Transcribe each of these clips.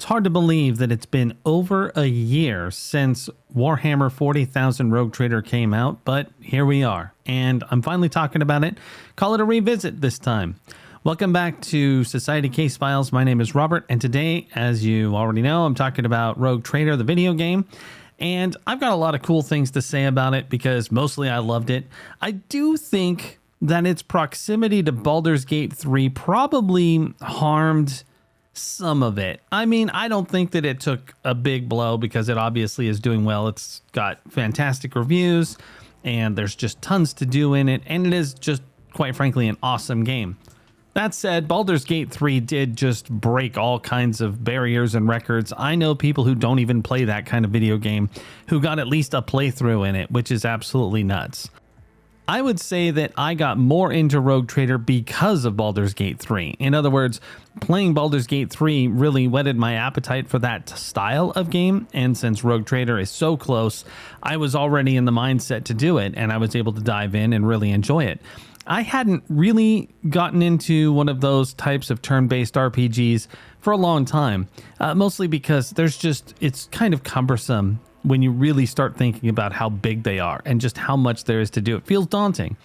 It's hard to believe that it's been over a year since Warhammer 40,000 Rogue Trader came out, but here we are, and I'm finally talking about it. Call it a revisit this time. Welcome back to Society Case Files. My name is Robert, and today, as you already know, I'm talking about Rogue Trader, the video game. And I've got a lot of cool things to say about it because mostly I loved it. I do think that its proximity to Baldur's Gate 3 probably harmed some of it. I mean, I don't think that it took a big blow because it obviously is doing well. It's got fantastic reviews and there's just tons to do in it. And it is just, quite frankly, an awesome game. That said, Baldur's Gate 3 did just break all kinds of barriers and records. I know people who don't even play that kind of video game who got at least a playthrough in it, which is absolutely nuts. I would say that I got more into Rogue Trader because of Baldur's Gate 3. In other words, playing Baldur's Gate 3 really whetted my appetite for that style of game, and since Rogue Trader is so close, I was already in the mindset to do it, and I was able to dive in and really enjoy it. I hadn't really gotten into one of those types of turn-based RPGs for a long time, mostly because it's kind of cumbersome when you really start thinking about how big they are and just how much there is to do. It feels daunting.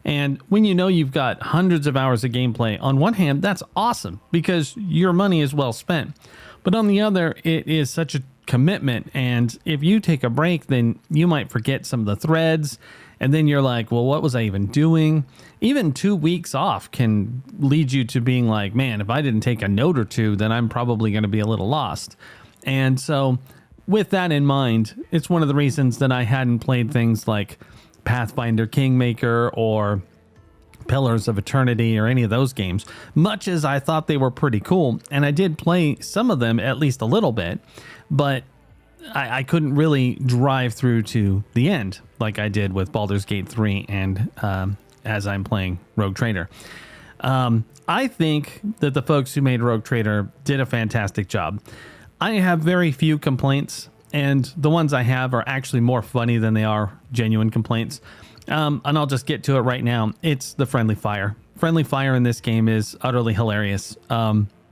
And when you know you've got hundreds of hours of gameplay, on one hand, that's awesome because your money is well spent. But on the other, it is such a commitment. And if you take a break, then you might forget some of the threads. And then you're like, well, what was I even doing? Even 2 weeks off can lead you to being like, man, if I didn't take a note or two, then I'm probably going to be a little lost. And so with that in mind, it's one of the reasons that I hadn't played things like Pathfinder Kingmaker or Pillars of Eternity or any of those games, much as I thought they were pretty cool. And I did play some of them at least a little bit, but I couldn't really drive through to the end like I did with Baldur's Gate 3 and as I'm playing Rogue Trader. I think that the folks who made Rogue Trader did a fantastic job. I have very few complaints, and the ones I have are actually more funny than they are genuine complaints. And I'll just get to it right now. It's the friendly fire. Friendly fire in this game is utterly hilarious.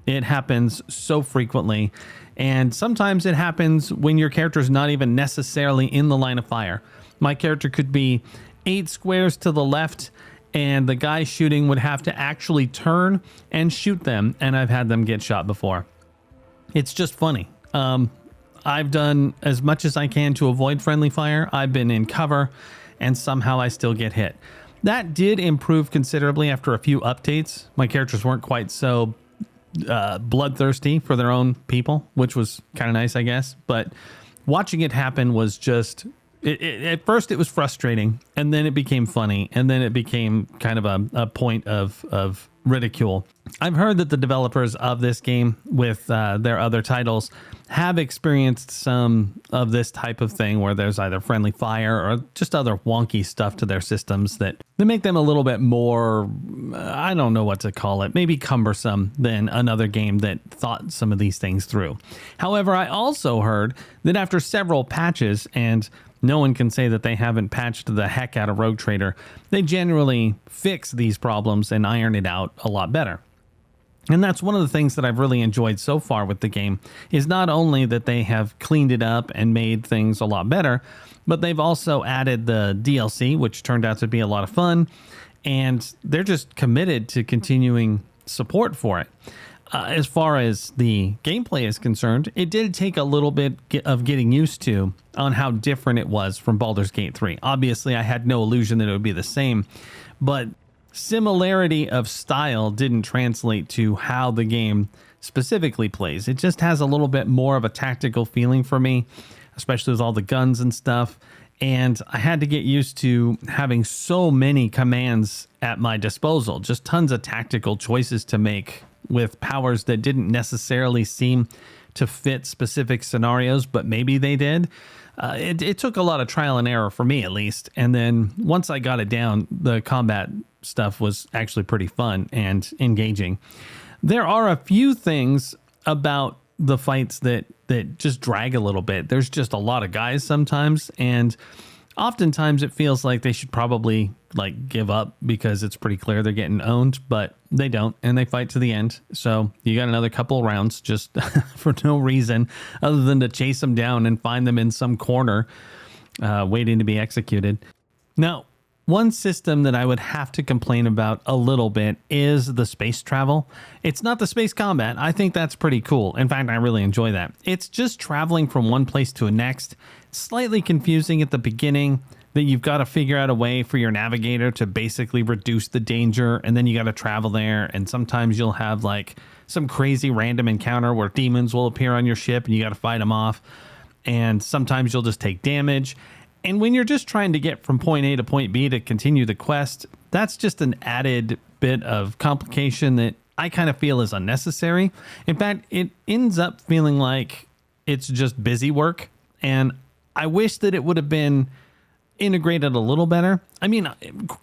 It happens so frequently, and sometimes it happens when your character is not even necessarily in the line of fire. My character could be 8 squares to the left, and the guy shooting would have to actually turn and shoot them, and I've had them get shot before. It's just funny. I've done as much as I can to avoid friendly fire. I've been in cover, and somehow I still get hit. That did improve considerably after a few updates. My characters weren't quite so bloodthirsty for their own people, which was kind of nice, I guess. But watching it happen was just... at first it was frustrating, and then it became funny, and then it became kind of a point of ridicule. I've heard that the developers of this game with their other titles have experienced some of this type of thing where there's either friendly fire or just other wonky stuff to their systems that make them a little bit more, I don't know what to call it, maybe cumbersome than another game that thought some of these things through. However, I also heard that after several patches, and no one can say that they haven't patched the heck out of Rogue Trader, they generally fix these problems and iron it out a lot better. And that's one of the things that I've really enjoyed so far with the game, is not only that they have cleaned it up and made things a lot better, but they've also added the DLC, which turned out to be a lot of fun, and they're just committed to continuing support for it. As far as the gameplay is concerned, it did take a little bit of getting used to on how different it was from Baldur's Gate 3. Obviously, I had no illusion that it would be the same, but similarity of style didn't translate to how the game specifically plays. It just has a little bit more of a tactical feeling for me, especially with all the guns and stuff. And I had to get used to having so many commands at my disposal, just tons of tactical choices to make with powers that didn't necessarily seem to fit specific scenarios, but maybe they did. It took a lot of trial and error for me, at least. And then once I got it down, the combat stuff was actually pretty fun and engaging. There are a few things about the fights that just drag a little bit. There's just a lot of guys sometimes, and Oftentimes it feels like they should probably like give up because it's pretty clear they're getting owned, but they don't, and they fight to the end. So you got another couple of rounds just for no reason other than to chase them down and find them in some corner waiting to be executed. Now, one system that I would have to complain about a little bit is the space travel. It's not the space combat. I think that's pretty cool. In fact, I really enjoy that. It's just traveling from one place to the next. Slightly confusing at the beginning that you've got to figure out a way for your navigator to basically reduce the danger, and then you got to travel there, and sometimes you'll have like some crazy random encounter where demons will appear on your ship and you got to fight them off, and sometimes you'll just take damage. And when you're just trying to get from point A to point B to continue the quest, that's just an added bit of complication that I kind of feel is unnecessary. In fact, it ends up feeling like it's just busy work, and I wish that it would have been integrated a little better. I mean,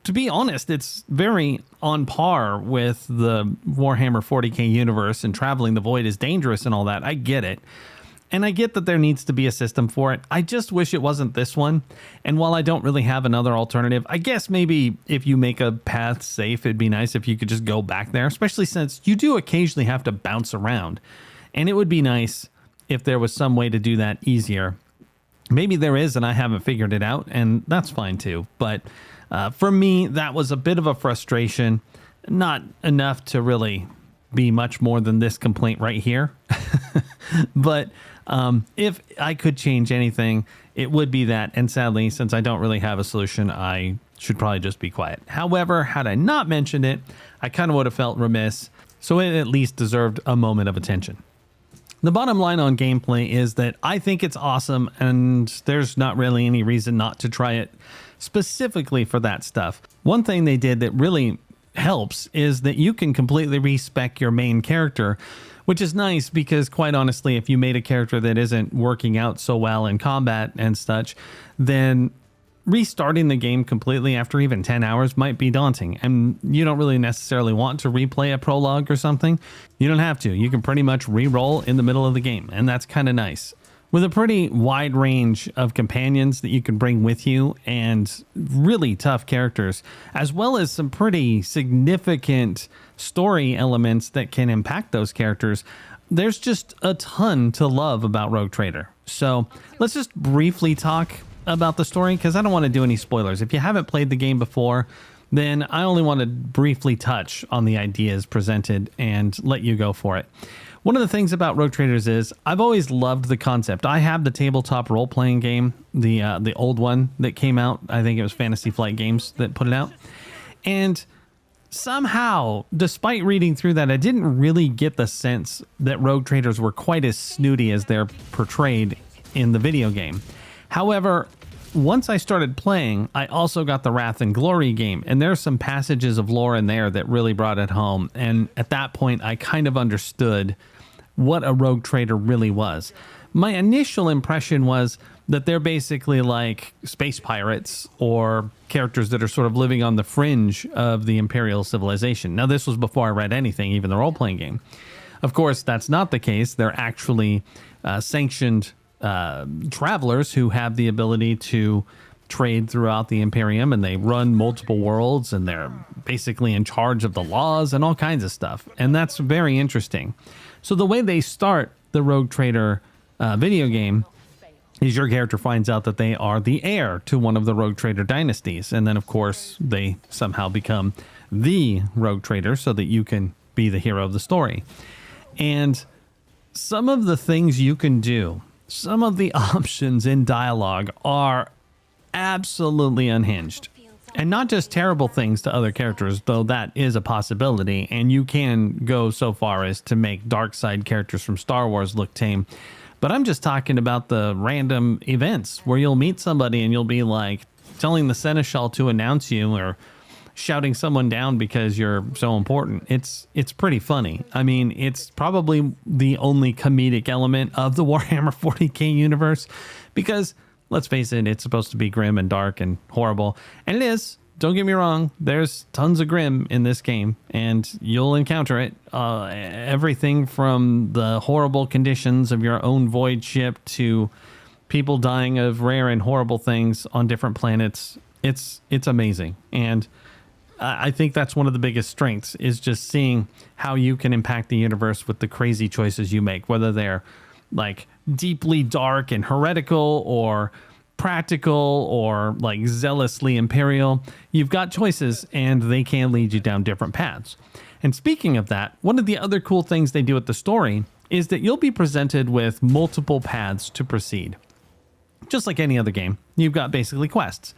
to be honest, it's very on par with the Warhammer 40k universe, and traveling the void is dangerous and all that. I get it. And I get that there needs to be a system for it. I just wish it wasn't this one. And while I don't really have another alternative, I guess maybe if you make a path safe, it'd be nice if you could just go back there, especially since you do occasionally have to bounce around. And it would be nice if there was some way to do that easier. Maybe there is, and I haven't figured it out, and that's fine too. But for me, that was a bit of a frustration. Not enough to really be much more than this complaint right here. But if I could change anything, it would be that. And sadly, since I don't really have a solution, I should probably just be quiet. However, had I not mentioned it, I kind of would have felt remiss. So it at least deserved a moment of attention. The bottom line on gameplay is that I think it's awesome, and there's not really any reason not to try it specifically for that stuff. One thing they did that really helps is that you can completely respec your main character, which is nice because, quite honestly, if you made a character that isn't working out so well in combat and such, then restarting the game completely after even 10 hours might be daunting, and you don't really necessarily want to replay a prologue or something. You don't have to. You can pretty much re-roll in the middle of the game, and that's kind of nice. With a pretty wide range of companions that you can bring with you and really tough characters, as well as some pretty significant story elements that can impact those characters, there's just a ton to love about Rogue Trader. So let's just briefly talk about the story, because I don't want to do any spoilers. If you haven't played the game before, then I only want to briefly touch on the ideas presented and let you go for it. One of the things about Rogue Traders is I've always loved the concept. I have the tabletop role-playing game, the old one that came out. I think it was Fantasy Flight Games that put it out. And somehow, despite reading through that, I didn't really get the sense that Rogue Traders were quite as snooty as they're portrayed in the video game. However, once I started playing, I also got the Wrath and Glory game, and there's some passages of lore in there that really brought it home. And at that point, I kind of understood what a Rogue Trader really was. My initial impression was that they're basically like space pirates or characters that are sort of living on the fringe of the Imperial civilization. Now, this was before I read anything, even the role-playing game. Of course, that's not the case. They're actually sanctioned travelers who have the ability to trade throughout the Imperium, and they run multiple worlds, and they're basically in charge of the laws and all kinds of stuff. And that's very interesting. So the way they start the Rogue Trader video game is your character finds out that they are the heir to one of the Rogue Trader dynasties. And then, of course, they somehow become the Rogue Trader so that you can be the hero of the story. And some of the things you can do, some of the options in dialogue are absolutely unhinged. And not just terrible things to other characters, though that is a possibility. And you can go so far as to make dark side characters from Star Wars look tame. But I'm just talking about the random events where you'll meet somebody and you'll be like telling the Seneschal to announce you, or shouting someone down because you're so important. It's pretty funny. I mean, it's probably the only comedic element of the Warhammer 40k universe, because let's face it, it's supposed to be grim and dark and horrible. And it is. Don't get me wrong. There's tons of grim in this game, and you'll encounter it. Everything from the horrible conditions of your own void ship to people dying of rare and horrible things on different planets. It's amazing. And I think that's one of the biggest strengths, is just seeing how you can impact the universe with the crazy choices you make, whether they're like deeply dark and heretical or practical or like zealously imperial. You've got choices and they can lead you down different paths. And speaking of that, one of the other cool things they do with the story is that you'll be presented with multiple paths to proceed. Just like any other game, you've got basically quests.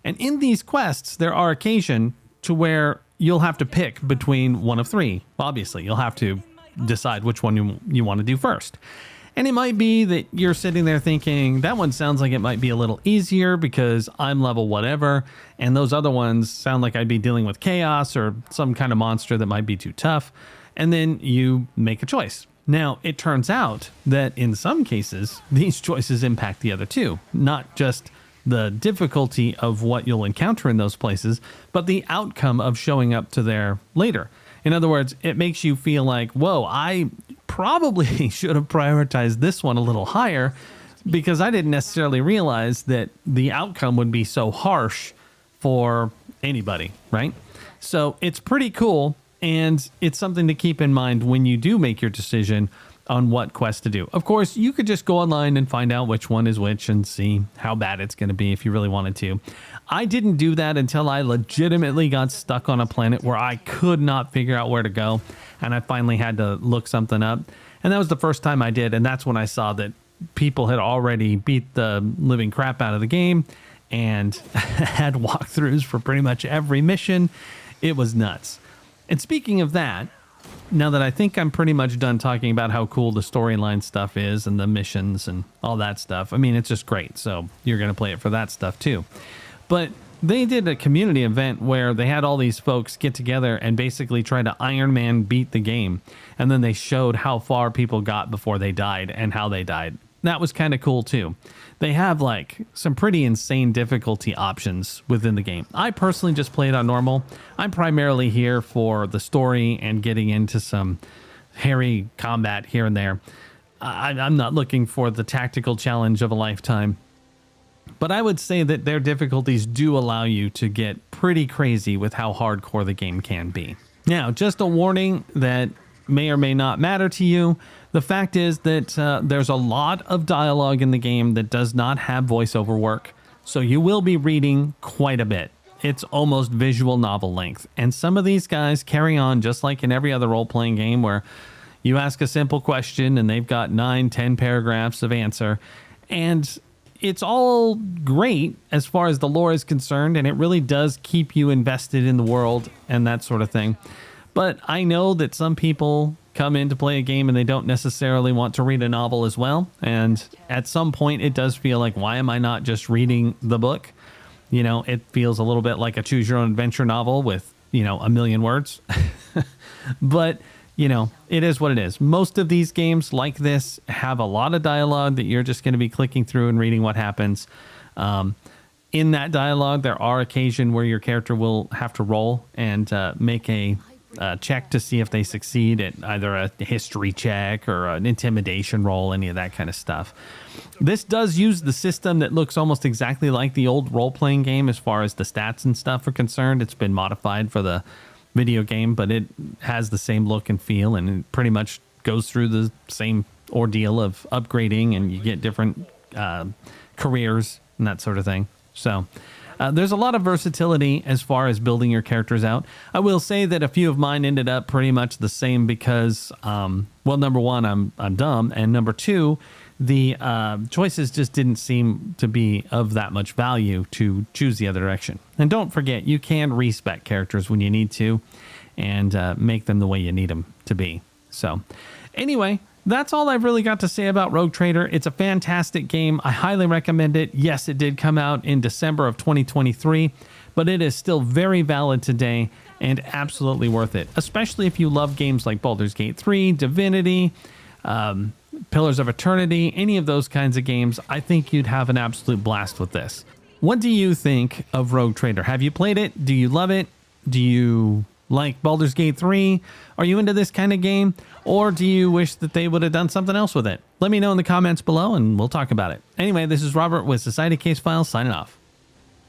And in these quests, there are occasion to where you'll have to pick between one of three. Obviously, you'll have to decide which one you want to do first. And it might be that you're sitting there thinking, that one sounds like it might be a little easier because I'm level whatever, and those other ones sound like I'd be dealing with chaos or some kind of monster that might be too tough. And then you make a choice. Now, it turns out that in some cases, these choices impact the other two, not just the difficulty of what you'll encounter in those places, but the outcome of showing up to there later. In other words, it makes you feel like, whoa, I probably should have prioritized this one a little higher because I didn't necessarily realize that the outcome would be so harsh for anybody, right? So it's pretty cool, and it's something to keep in mind when you do make your decision on what quest to do. Of course, you could just go online and find out which one is which and see how bad it's going to be if you really wanted to. I didn't do that until I legitimately got stuck on a planet where I could not figure out where to go, and I finally had to look something up. And that was the first time I did, and that's when I saw that people had already beat the living crap out of the game and had walkthroughs for pretty much every mission. It was nuts. And speaking of that, now that I think I'm pretty much done talking about how cool the storyline stuff is and the missions and all that stuff, I mean, it's just great. So you're going to play it for that stuff too. But they did a community event where they had all these folks get together and basically try to Iron Man beat the game. And then they showed how far people got before they died and how they died. That was kind of cool too. They have like some pretty insane difficulty options within the game. I personally just played on normal. I'm primarily here for the story and getting into some hairy combat here and there. I'm not looking for the tactical challenge of a lifetime. But I would say that their difficulties do allow you to get pretty crazy with how hardcore the game can be. Now, just a warning that may or may not matter to you. The fact is that there's a lot of dialogue in the game that does not have voiceover work, so you will be reading quite a bit. It's almost visual novel length, and some of these guys carry on just like in every other role-playing game where you ask a simple question and they've got 9-10 paragraphs of answer, and it's all great as far as the lore is concerned, and it really does keep you invested in the world and that sort of thing. But I know that some people come in to play a game and they don't necessarily want to read a novel as well. And at some point it does feel like, why am I not just reading the book? You know, it feels a little bit like a choose your own adventure novel with, you know, a million words. But, you know, it is what it is. Most of these games like this have a lot of dialogue that you're just going to be clicking through and reading what happens. In that dialogue, there are occasions where your character will have to roll and make a check to see if they succeed at either a history check or an intimidation roll, any of that kind of stuff. This does use the system that looks almost exactly like the old role-playing game as far as the stats and stuff are concerned. It's been modified for the video game, but it has the same look and feel, and it pretty much goes through the same ordeal of upgrading, and you get different careers and that sort of thing. So there's a lot of versatility as far as building your characters out. I will say that a few of mine ended up pretty much the same because, well, number one, I'm dumb, and number two, the choices just didn't seem to be of that much value to choose the other direction. And don't forget, you can respec characters when you need to and make them the way you need them to be. So anyway, that's all I've really got to say about Rogue Trader. It's a fantastic game. I highly recommend it. Yes, it did come out in December of 2023, but it is still very valid today and absolutely worth it, especially if you love games like Baldur's Gate 3, Divinity, Pillars of Eternity, any of those kinds of games. I think you'd have an absolute blast with this. What do you think of Rogue Trader? Have you played it? Do you love it? Do you Like Baldur's Gate 3? Are you into this kind of game? Or do you wish that they would have done something else with it? Let me know in the comments below and we'll talk about it. Anyway, this is Robert with Society Case Files signing off.